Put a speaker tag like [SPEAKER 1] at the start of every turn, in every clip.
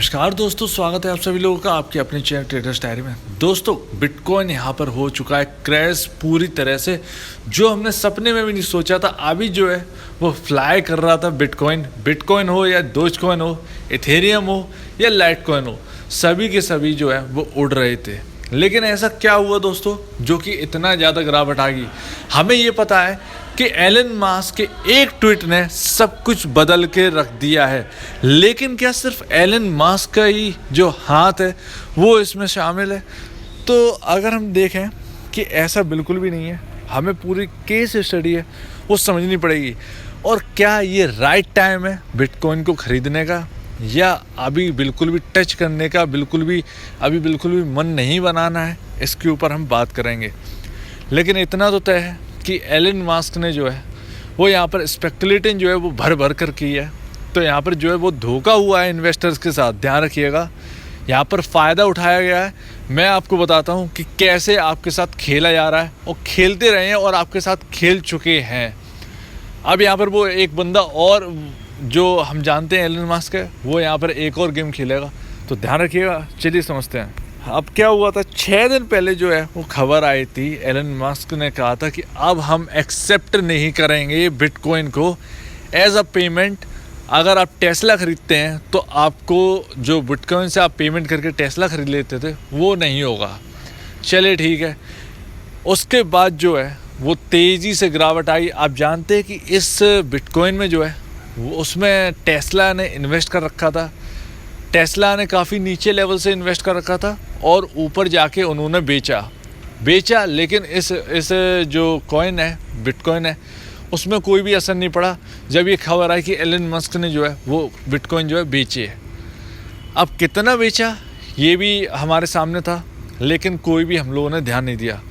[SPEAKER 1] नमस्कार दोस्तों, स्वागत है आप सभी लोगों का आपके अपने चैनल ट्रेडर्स डायरी में। दोस्तों, बिटकॉइन यहाँ पर हो चुका है क्रैश पूरी तरह से, जो हमने सपने में भी नहीं सोचा था। अभी जो है वो फ्लाई कर रहा था बिटकॉइन हो या डोजकॉइन हो, इथेरियम हो या लाइटकॉइन हो, सभी के सभी जो है वो उड़ रहे थे। लेकिन ऐसा क्या हुआ दोस्तों जो कि इतना ज़्यादा गिरावट आ गई? हमें ये पता है कि एलन मास्क के एक ट्वीट ने सब कुछ बदल के रख दिया है। लेकिन क्या सिर्फ एलन मास्क का ही जो हाथ है वो इसमें शामिल है? तो अगर हम देखें कि ऐसा बिल्कुल भी नहीं है, हमें पूरी केस स्टडी है वो समझनी पड़ेगी। और क्या ये राइट टाइम है बिटकॉइन को ख़रीदने का, या अभी बिल्कुल भी टच करने का बिल्कुल भी मन नहीं बनाना है? इसके ऊपर हम बात करेंगे। लेकिन इतना तो तय है कि एलन मास्क ने जो है वो यहाँ पर स्पेकुलेटिंग जो है वो भर कर की है। तो यहाँ पर जो है वो धोखा हुआ है इन्वेस्टर्स के साथ, ध्यान रखिएगा। यहाँ पर फ़ायदा उठाया गया है। मैं आपको बताता हूँ कि कैसे आपके साथ खेला जा रहा है, और खेलते रहे हैं और आपके साथ खेल चुके हैं। अब यहाँ पर वो एक बंदा और जो हम जानते हैं एलन मास्क है, वो यहाँ पर एक और गेम खेलेगा। तो ध्यान रखिएगा। चलिए समझते हैं अब क्या हुआ था। 6 दिन पहले जो है वो खबर आई थी, एलन मास्क ने कहा था कि अब हम एक्सेप्ट नहीं करेंगे बिटकॉइन को एज अ पेमेंट। अगर आप टेस्ला ख़रीदते हैं तो आपको जो बिटकॉइन से आप पेमेंट करके टेस्ला ख़रीद लेते थे वो नहीं होगा। चलिए ठीक है। उसके बाद जो है वो तेज़ी से गिरावट आई। आप जानते हैं कि इस बिटकॉइन में जो है वो उसमें टेस्ला ने इन्वेस्ट कर रखा था। टेस्ला ने काफ़ी नीचे लेवल से इन्वेस्ट कर रखा था और ऊपर जाके उन्होंने बेचा। लेकिन इस जो कॉइन है, बिटकॉइन है, उसमें कोई भी असर नहीं पड़ा जब ये खबर आई कि एलन मस्क ने जो है वो बिटकॉइन जो है बेची है। अब कितना बेचा ये भी हमारे सामने था, लेकिन कोई भी हम लोगों ने ध्यान नहीं दिया।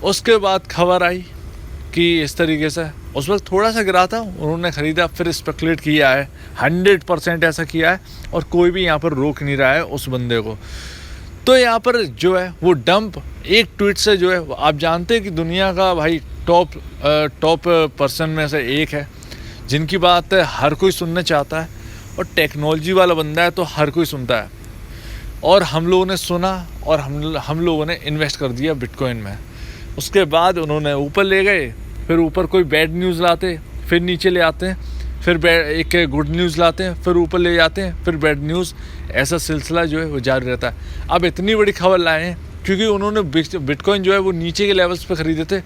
[SPEAKER 1] उसके बाद खबर आई कि इस तरीके से उस वक्त थोड़ा सा गिरा था, उन्होंने ख़रीदा, फिर स्पेकुलेट किया है। 100% ऐसा किया है और कोई भी यहाँ पर रोक नहीं रहा है उस बंदे को। तो यहाँ पर जो है वो डंप एक ट्वीट से जो है, आप जानते हैं कि दुनिया का भाई टॉप पर्सन में से एक है जिनकी बात हर कोई सुनना चाहता है, और टेक्नोलॉजी वाला बंदा है तो हर कोई सुनता है। और हम लोगों ने सुना और हम लोगों ने इन्वेस्ट कर दिया बिटकॉइन में। उसके बाद उन्होंने ऊपर ले गए, फिर ऊपर कोई बैड न्यूज़ लाते, फिर नीचे ले आते हैं, फिर एक गुड न्यूज़ लाते हैं, फिर ऊपर ले जाते हैं, फिर बैड न्यूज़। ऐसा सिलसिला जो है वो जारी रहता है। अब इतनी बड़ी खबर लाए हैं क्योंकि उन्होंने बिटकॉइन जो है वो नीचे के लेवल्स पे ख़रीदे थे,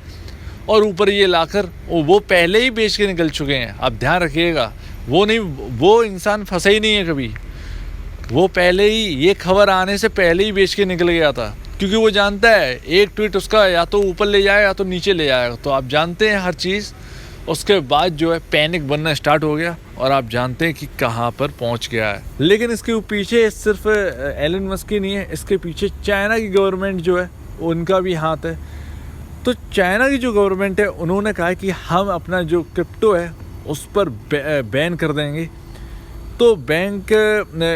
[SPEAKER 1] और ऊपर ये लाकर वो पहले ही बेच के निकल चुके हैं। आप ध्यान रखिएगा, वो इंसान फंसा ही नहीं है कभी। वो पहले ही, ये खबर आने से पहले ही बेच के निकल गया था, क्योंकि वो जानता है एक ट्वीट उसका या तो ऊपर ले जाएगा या तो नीचे ले जाएगा। तो आप जानते हैं हर चीज़। उसके बाद जो है पैनिक बनना स्टार्ट हो गया, और आप जानते हैं कि कहाँ पर पहुँच गया है। लेकिन इसके पीछे सिर्फ एलन मस्क ही नहीं है, इसके पीछे चाइना की गवर्नमेंट जो है उनका भी हाथ है। तो चाइना की जो गवर्नमेंट है उन्होंने कहा कि हम अपना जो क्रिप्टो है उस पर बैन कर देंगे। तो bank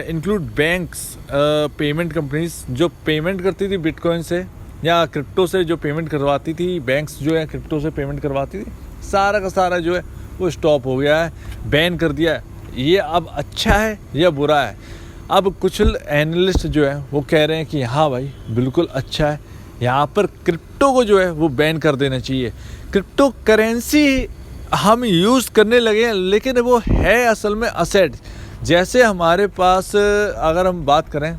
[SPEAKER 1] include banks, payment companies जो पेमेंट करती थी बिटकॉइन से या क्रिप्टो से, जो पेमेंट करवाती थी, बैंक्स जो है क्रिप्टो से पेमेंट करवाती थी, सारा का सारा जो है वो स्टॉप हो गया है, बैन कर दिया है। ये अब अच्छा है या बुरा है? अब कुछ एनालिस्ट जो है वो कह रहे हैं कि हाँ भाई बिल्कुल अच्छा है, यहाँ पर क्रिप्टो को जो है वो बैन कर देना चाहिए। क्रिप्टो करेंसी हम यूज़ करने लगे हैं, लेकिन वो है असल में असेट। जैसे हमारे पास अगर हम बात करें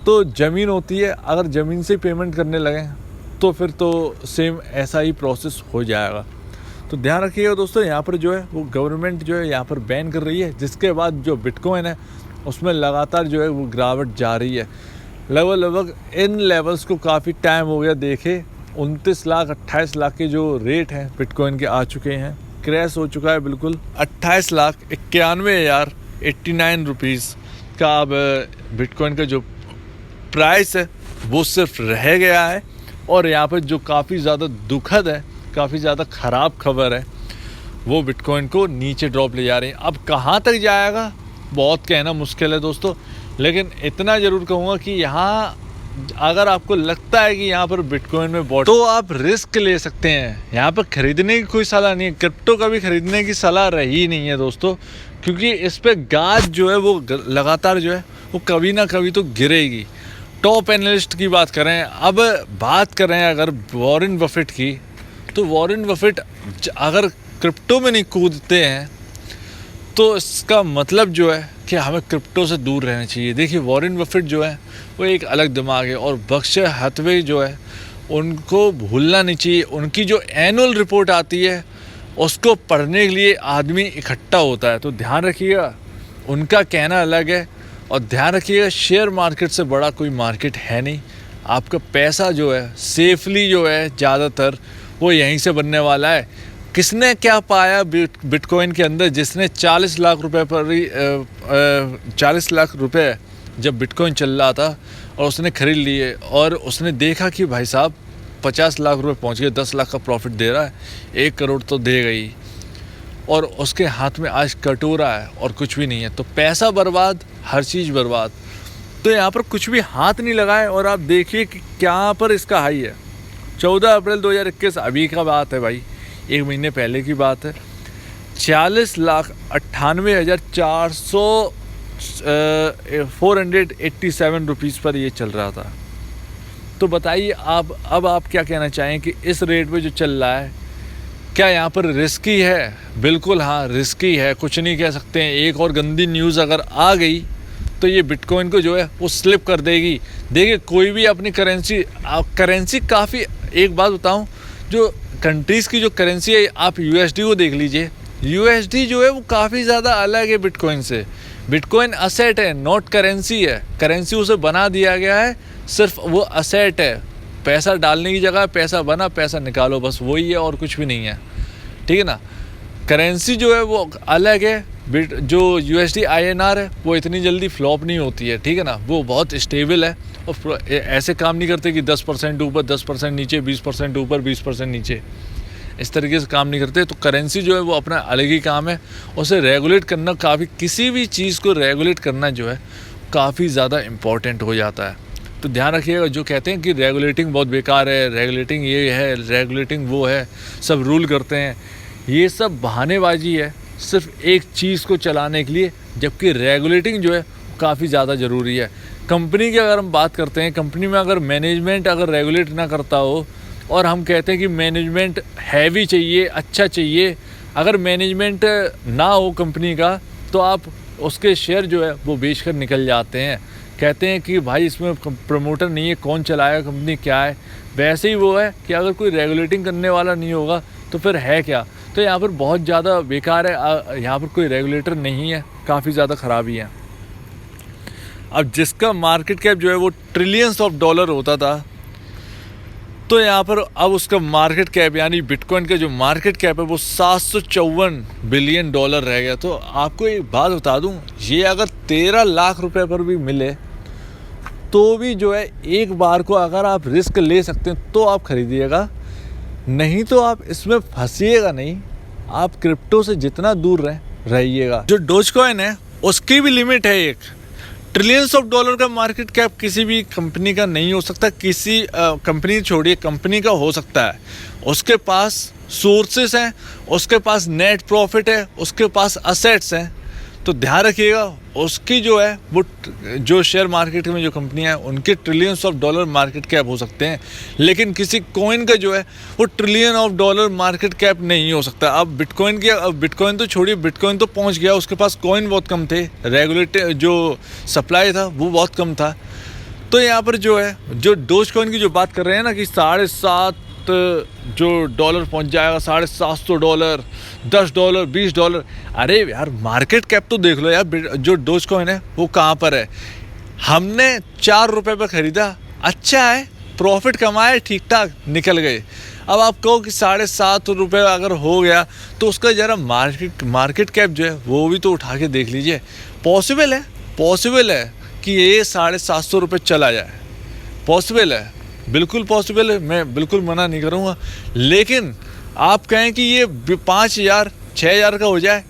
[SPEAKER 1] तो ज़मीन होती है, अगर ज़मीन से पेमेंट करने लगें तो फिर तो सेम ऐसा ही प्रोसेस हो जाएगा। तो ध्यान रखिएगा दोस्तों, यहाँ पर जो है वो गवर्नमेंट जो है यहाँ पर बैन कर रही है, जिसके बाद जो बिटकॉइन है उसमें लगातार जो है वो गिरावट जा रही है। लगभग इन लेवल्स को काफ़ी टाइम हो गया देखे। 29 लाख 28 लाख के जो रेट हैं बिटकॉइन के आ चुके हैं। क्रैश हो चुका है बिल्कुल। 28,91,089 रुपीज़ का अब बिटकॉइन का जो प्राइस है वो सिर्फ रह गया है। और यहाँ पर जो काफ़ी ज़्यादा दुखद है, काफ़ी ज़्यादा ख़राब खबर है, वो बिटकॉइन को नीचे ड्रॉप ले जा रही है। अब कहाँ तक जाएगा बहुत कहना मुश्किल है दोस्तों, लेकिन इतना ज़रूर कहूँगा कि यहाँ अगर आपको लगता है कि यहाँ पर बिटकॉइन में बॉट, तो आप रिस्क ले सकते हैं। यहाँ पर ख़रीदने की कोई सलाह नहीं है, क्रिप्टो का भी ख़रीदने की सलाह रही नहीं है दोस्तों, क्योंकि इस पर गाज जो है वो लगातार जो है वो कभी ना कभी तो गिरेगी। टॉप एनालिस्ट की बात करें, अब बात करें अगर वॉरेन बफेट की, तो वॉरेन बफेट अगर क्रिप्टो में नहीं कूदते हैं तो इसका मतलब जो है कि हमें क्रिप्टो से दूर रहना चाहिए। देखिए वॉरेन बफेट जो है वो एक अलग दिमाग है, और बर्कशायर हैथवे जो है उनको भूलना नहीं चाहिए। उनकी जो एनुअल रिपोर्ट आती है उसको पढ़ने के लिए आदमी इकट्ठा होता है। तो ध्यान रखिएगा, उनका कहना अलग है, और ध्यान रखिएगा शेयर मार्केट से बड़ा कोई मार्केट है नहीं। आपका पैसा जो है सेफली जो है ज़्यादातर वो यहीं से बनने वाला है। किसने क्या पाया बिटकॉइन के अंदर, जिसने 40 लाख रुपए पर ही 40 लाख रुपए जब बिटकॉइन चल रहा था और उसने खरीद लिए, और उसने देखा कि भाई साहब 50 लाख रुपए पहुंच गए, 10 लाख का प्रॉफिट दे रहा है, 1 करोड़ तो दे गई, और उसके हाथ में आज कटोरा है और कुछ भी नहीं है। तो पैसा बर्बाद, हर चीज़ बर्बाद। तो यहाँ पर कुछ भी हाथ नहीं लगाए, और आप देखिए कि क्या पर इसका हाई है। 14 अप्रैल 2021 अभी का बात है भाई, 1 महीने पहले की बात है। 40,98,487 रुपीज़ पर ये चल रहा था। तो बताइए अब आप क्या कहना चाहें कि इस रेट पे जो चल रहा है क्या यहाँ पर रिस्की है? बिल्कुल हाँ, रिस्की है, कुछ नहीं कह सकते हैं। एक और गंदी न्यूज़ अगर आ गई तो ये बिटकॉइन को जो है वो स्लिप कर देगी। देखिए कोई भी अपनी करेंसी काफ़ी, एक बात बताऊं, जो कंट्रीज़ की जो करेंसी है, आप यूएसडी को देख लीजिए। यूएसडी जो है वो काफ़ी ज़्यादा अलग है बिटकॉइन से। बिटकॉइन असेट है, नॉट करेंसी है। करेंसी उसे बना दिया गया है, सिर्फ वो असेट है। पैसा डालने की जगह पैसा बना, पैसा निकालो, बस वही है और कुछ भी नहीं है, ठीक है ना। करेंसी जो है वो अलग है। जो यूएसडी आईएनआर है वो इतनी जल्दी फ्लॉप नहीं होती है, ठीक है ना। वो बहुत स्टेबल है और ऐसे काम नहीं करते कि 10% ऊपर 10% नीचे, 20% ऊपर 20% नीचे, इस तरीके से काम नहीं करते। तो करेंसी जो है वो अपना अलग ही काम है। उसे रेगुलेट करना काफ़ी, किसी भी चीज़ को रेगुलेट करना जो है काफ़ी ज़्यादा इम्पॉर्टेंट हो जाता है। तो ध्यान रखिएगा, जो कहते हैं कि रेगुलेटिंग बहुत बेकार है, रेगुलेटिंग ये है, रेगुलेटिंग वो है, सब रूल करते हैं, ये सब बहानेबाजी है सिर्फ एक चीज़ को चलाने के लिए। जबकि रेगुलेटिंग जो है काफ़ी ज़्यादा ज़रूरी है। कंपनी की अगर हम बात करते हैं, कंपनी में अगर मैनेजमेंट अगर रेगुलेट ना करता हो, और हम कहते हैं कि मैनेजमेंट हैवी चाहिए, अच्छा चाहिए, अगर मैनेजमेंट ना हो कंपनी का तो आप उसके शेयर जो है वो बेच कर निकल जाते हैं। कहते हैं कि भाई इसमें प्रमोटर नहीं है, कौन चलाएगा कंपनी, क्या है। वैसे ही वो है कि अगर कोई रेगुलेटिंग करने वाला नहीं होगा तो फिर है क्या। तो यहाँ पर बहुत ज़्यादा बेकार है, यहाँ पर कोई रेगुलेटर नहीं है, काफ़ी ज़्यादा ख़राबी है। अब जिसका मार्केट कैप जो है वो ट्रिलियंस ऑफ डॉलर होता था, तो यहाँ पर अब उसका मार्केट कैप यानी बिटकॉइन का जो मार्केट कैप है वो 754 बिलियन डॉलर रह गया। तो आपको एक बात बता दूं, ये अगर 13 लाख रुपए पर भी मिले तो भी जो है एक बार को अगर आप रिस्क ले सकते हैं तो आप खरीदिएगा, नहीं तो आप इसमें फंसिएगा नहीं। आप क्रिप्टो से जितना दूर रहिएगा। जो डोजकॉइन है उसकी भी लिमिट है, एक ट्रिलियंस ऑफ डॉलर का मार्केट कैप किसी भी कंपनी का नहीं हो सकता। किसी कंपनी छोड़िए, कंपनी का हो सकता है, उसके पास सोर्सेस हैं, उसके पास नेट प्रॉफिट है, उसके पास असेट्स हैं। तो ध्यान रखिएगा, उसकी जो है वो जो शेयर मार्केट में जो कंपनियां हैं उनके trillions of dollar market cap हो सकते हैं, लेकिन किसी कॉइन का जो है वो trillion of dollar market cap नहीं हो सकता। अब बिटकॉइन तो छोड़िए, बिटकॉइन तो पहुंच गया, उसके पास कॉइन बहुत कम थे, रेगुलेटेड जो सप्लाई था वो बहुत कम था। तो यहाँ पर जो है जो डोजकॉइन की जो बात कर रहे हैं ना कि 7.5 जो डॉलर पहुंच जाएगा, $750, $10, $20, अरे यार मार्केट कैप तो देख लो यार। जो डोजकॉइन है वो कहाँ पर है। हमने 4 रुपए पर ख़रीदा, अच्छा है, प्रॉफिट कमाए, ठीक ठाक निकल गए। अब आप कहो कि 7.5 रुपये अगर हो गया तो उसका ज़रा मार्केट कैप जो है वो भी तो उठा के देख लीजिए। पॉसिबल है कि ये 750 रुपये चला जाए, पॉसिबल है, बिल्कुल पॉसिबल है, मैं बिल्कुल मना नहीं करूँगा। लेकिन आप कहें कि ये 5,000 6,000 का हो जाए,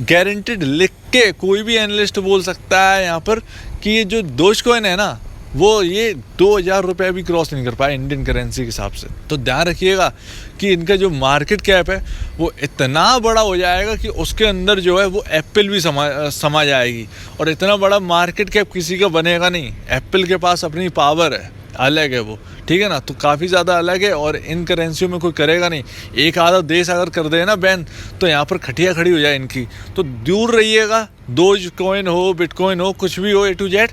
[SPEAKER 1] गारंटेड लिख के कोई भी एनालिस्ट बोल सकता है यहाँ पर कि ये जो डोजकॉइन है ना वो ये 2000 रुपये भी क्रॉस नहीं कर पाए इंडियन करेंसी के हिसाब से। तो ध्यान रखिएगा कि इनका जो मार्केट कैप है वो इतना बड़ा हो जाएगा कि उसके अंदर जो है वो एप्पल भी समा जाएगी, और इतना बड़ा मार्केट कैप किसी का बनेगा नहीं। एप्पल के पास अपनी पावर है, अलग है वो, ठीक है ना, तो काफ़ी ज़्यादा अलग है, और इन करेंसियों में कोई करेगा नहीं। एक आधा देश अगर कर दे ना बैन, तो यहाँ पर खटिया खड़ी हो जाए इनकी। तो दूर रहिएगा, डोज कॉइन हो, बिटकॉइन हो, कुछ भी हो, A to Z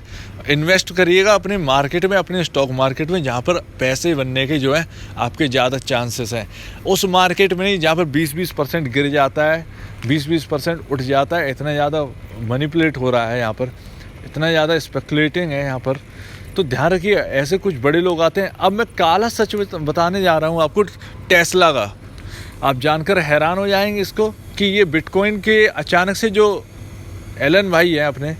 [SPEAKER 1] इन्वेस्ट करिएगा अपने मार्केट में, अपने स्टॉक मार्केट में, जहाँ पर पैसे बनने के जो है आपके ज़्यादा चांसेस हैं। उस मार्केट में नहीं जहाँ पर 20-20% गिर जाता है, 20-20% उठ जाता है। इतना ज़्यादा मैनिपुलेट हो रहा है यहाँ पर, इतना ज़्यादा स्पेकुलेटिंग है यहाँ पर। तो ध्यान रखिए, ऐसे कुछ बड़े लोग आते हैं। अब मैं काला सच बताने जा रहा हूँ आपको टेस्ला का। आप जानकर हैरान हो जाएंगे इसको कि ये बिटकॉइन के अचानक से जो एलन भाई हैं अपने,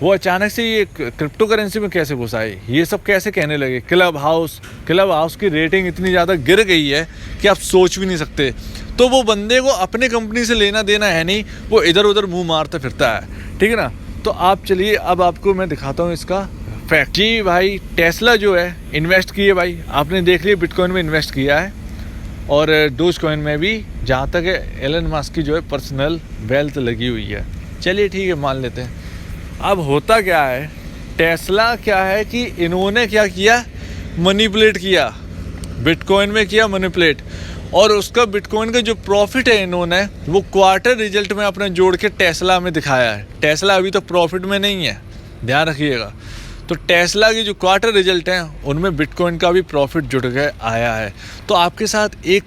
[SPEAKER 1] वो अचानक से ये क्रिप्टो करेंसी में कैसे घुस आए, ये सब कैसे कहने लगे। क्लब हाउस की रेटिंग इतनी ज़्यादा गिर गई है कि आप सोच भी नहीं सकते। तो वो बंदे को अपने कंपनी से लेना देना है नहीं, वो इधर उधर मुंह मारता फिरता है, ठीक है ना। तो आप चलिए, अब आपको मैं दिखाता हूँ इसका फैक्ट। जी भाई, टेस्ला जो है इन्वेस्ट किए भाई, आपने देख लिया बिटकॉइन में इन्वेस्ट किया है, और डोज कॉइन में भी, जहाँ तक है एलन मस्क की जो है पर्सनल वेल्थ लगी हुई है। चलिए ठीक है, मान लेते हैं। अब होता क्या है, टेस्ला क्या है कि इन्होंने क्या किया, मैनिपुलेट किया, बिटकॉइन में किया मैनिपुलेट, और उसका बिटकॉइन का जो प्रॉफिट है इन्होंने वो क्वार्टर रिजल्ट में अपने जोड़ के टेस्ला में दिखाया है। टेस्ला अभी तो प्रॉफिट में नहीं है, ध्यान रखिएगा। तो टेस्ला की जो क्वार्टर रिजल्ट हैं उनमें बिटकॉइन का भी प्रॉफिट जुड़ के आया है। तो आपके साथ एक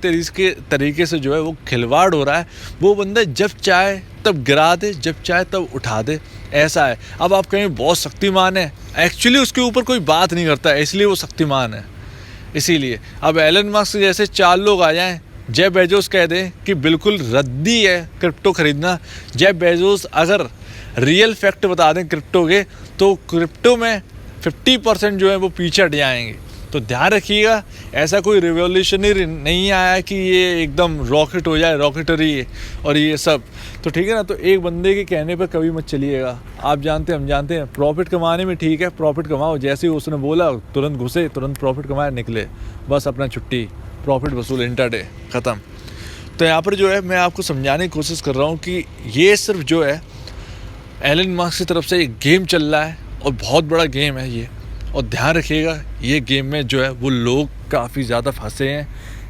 [SPEAKER 1] तरीके से जो है वो खिलवाड़ हो रहा है। वो बंदा जब चाहे तब गिरा दे, जब चाहे तब उठा दे, ऐसा है। अब आप कहें बहुत शक्तिमान है, एक्चुअली उसके ऊपर कोई बात नहीं करता है, इसलिए वो शक्तिमान है। इसीलिए अब एलन मस्क जैसे 4 लोग आ जाएं, जेफ बेजोस कह दें कि बिल्कुल रद्दी है क्रिप्टो खरीदना। जेफ बेजोस अगर रियल फैक्ट बता दें क्रिप्टो के, तो क्रिप्टो में 50% जो है वो पीछे हट जाएंगे। तो ध्यान रखिएगा, ऐसा कोई रिवॉल्यूशनरी नहीं आया कि ये एकदम रॉकेट हो जाए, रॉकेटरी और ये सब। तो ठीक है ना, तो एक बंदे के कहने पर कभी मत चलिएगा। आप जानते हैं, हम जानते हैं, प्रॉफिट कमाने में ठीक है, प्रॉफिट कमाओ, जैसे ही उसने बोला तुरंत घुसे, तुरंत प्रॉफिट कमाए, निकले, बस अपना छुट्टी, प्रॉफिट वसूल, इंटरडे ख़त्म। तो यहाँ पर जो है मैं आपको समझाने की कोशिश कर रहा हूँ कि ये सिर्फ जो है एलन मस्क की तरफ से एक गेम चल रहा है, और बहुत बड़ा गेम है ये। और ध्यान रखिएगा, ये गेम में जो है वो लोग काफ़ी ज़्यादा फंसे हैं,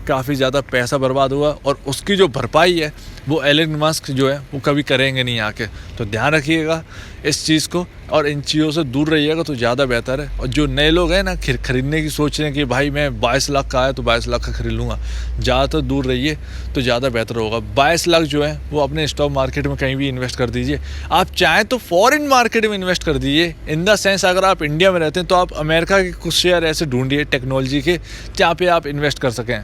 [SPEAKER 1] काफ़ी ज़्यादा पैसा बर्बाद हुआ, और उसकी जो भरपाई है वो एलन मस्क जो है वो कभी करेंगे नहीं आके। तो ध्यान रखिएगा इस चीज़ को, और इन चीज़ों से दूर रहिएगा तो ज़्यादा बेहतर है। और जो नए लोग हैं ना, खरीदने की सोच रहे हैं कि भाई मैं 22 लाख का आया तो 22 लाख का खरीद लूँगा, ज़्यादातर दूर रहिए तो ज़्यादा बेहतर होगा। 22 लाख जो है वो अपने स्टॉक मार्केट में कहीं भी इन्वेस्ट कर दीजिए। आप चाहें तो फॉरेन मार्केट में इन्वेस्ट कर दीजिए, इन द सेंस अगर आप इंडिया में रहते हैं तो आप अमेरिका के कुछ शेयर ऐसे ढूंढिए टेक्नोलॉजी के, जहाँ पे आप इन्वेस्ट कर सकें।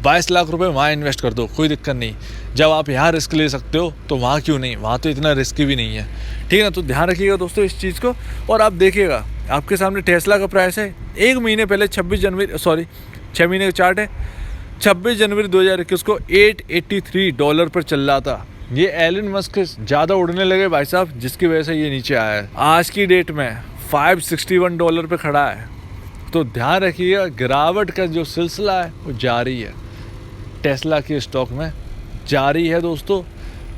[SPEAKER 1] 22 लाख रुपए वहाँ इन्वेस्ट कर दो, कोई दिक्कत नहीं। जब आप यहाँ रिस्क ले सकते हो तो वहाँ क्यों नहीं, वहाँ तो इतना रिस्की भी नहीं है, ठीक है ना। तो ध्यान रखिएगा दोस्तों इस चीज़ को। और आप देखिएगा, आपके सामने टेस्ला का प्राइस है 1 महीने पहले 6 महीने का चार्ट है, 26 जनवरी 2021 को $883 पर चल रहा था। ये एलन मस्क ज़्यादा उड़ने लगे भाई साहब, जिसकी वजह से ये नीचे आया है। आज की डेट में $561 पे खड़ा है। तो ध्यान रखिएगा, गिरावट का जो सिलसिला है वो जारी है, टेस्ला के स्टॉक में जारी है दोस्तों।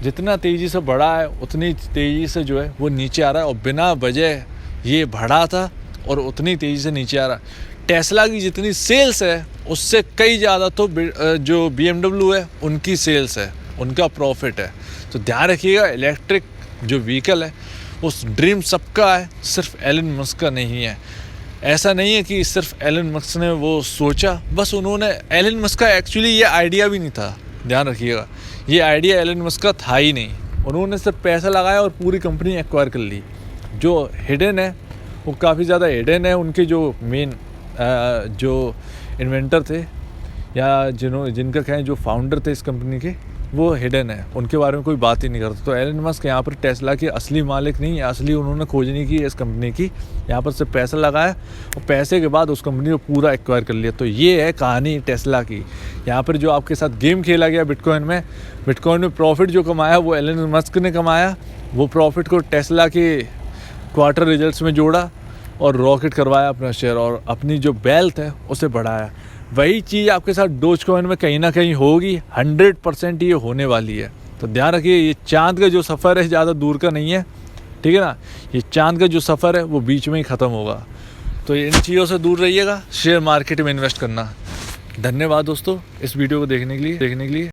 [SPEAKER 1] जितना तेज़ी से बढ़ा है उतनी तेज़ी से जो है वो नीचे आ रहा है, और बिना वजह ये बढ़ा था और उतनी तेज़ी से नीचे आ रहा है। टेस्ला की जितनी सेल्स है उससे कई ज़्यादा तो जो BMW है उनकी सेल्स है, उनका प्रॉफिट है। तो ध्यान रखिएगा, इलेक्ट्रिक जो व्हीकल है उस ड्रीम सबका है, सिर्फ एलन मस्क का नहीं है। ऐसा नहीं है कि सिर्फ एलन मस्क ने वो सोचा, बस उन्होंने, एलन मस्क का एक्चुअली ये आइडिया भी नहीं था, ध्यान रखिएगा, ये आइडिया एलन मस्क का था ही नहीं। उन्होंने सिर्फ पैसा लगाया और पूरी कंपनी एक्वायर कर ली। जो हिडन है वो काफ़ी ज़्यादा हिडन है, उनके जो मेन जो इन्वेंटर थे या जिनका कहें जो फाउंडर थे इस कंपनी के, वो हिडन है, उनके बारे में कोई बात ही नहीं करता। तो एलन मस्क यहाँ पर टेस्ला के असली मालिक नहीं है, असली उन्होंने खोज नहीं की इस कंपनी की, यहाँ पर सिर्फ पैसा लगाया और पैसे के बाद उस कंपनी को पूरा एक्वायर कर लिया। तो ये है कहानी टेस्ला की। यहाँ पर जो आपके साथ गेम खेला गया बिटकॉइन में प्रॉफिट जो कमाया वो एलन मस्क ने कमाया, वो प्रॉफिट को टेस्ला के क्वार्टर रिजल्ट्स में जोड़ा, और रॉकेट करवाया अपना शेयर और अपनी जो वेल्थ है उसे बढ़ाया। वही चीज़ आपके साथ डोजकॉइन में कहीं ना कहीं होगी, 100% ये होने वाली है। तो ध्यान रखिए, ये चाँद का जो सफ़र है ज़्यादा दूर का नहीं है, ठीक है ना। ये चाँद का जो सफ़र है वो बीच में ही ख़त्म होगा। तो इन चीज़ों से दूर रहिएगा, शेयर मार्केट में इन्वेस्ट करना। धन्यवाद दोस्तों इस वीडियो को देखने के लिए।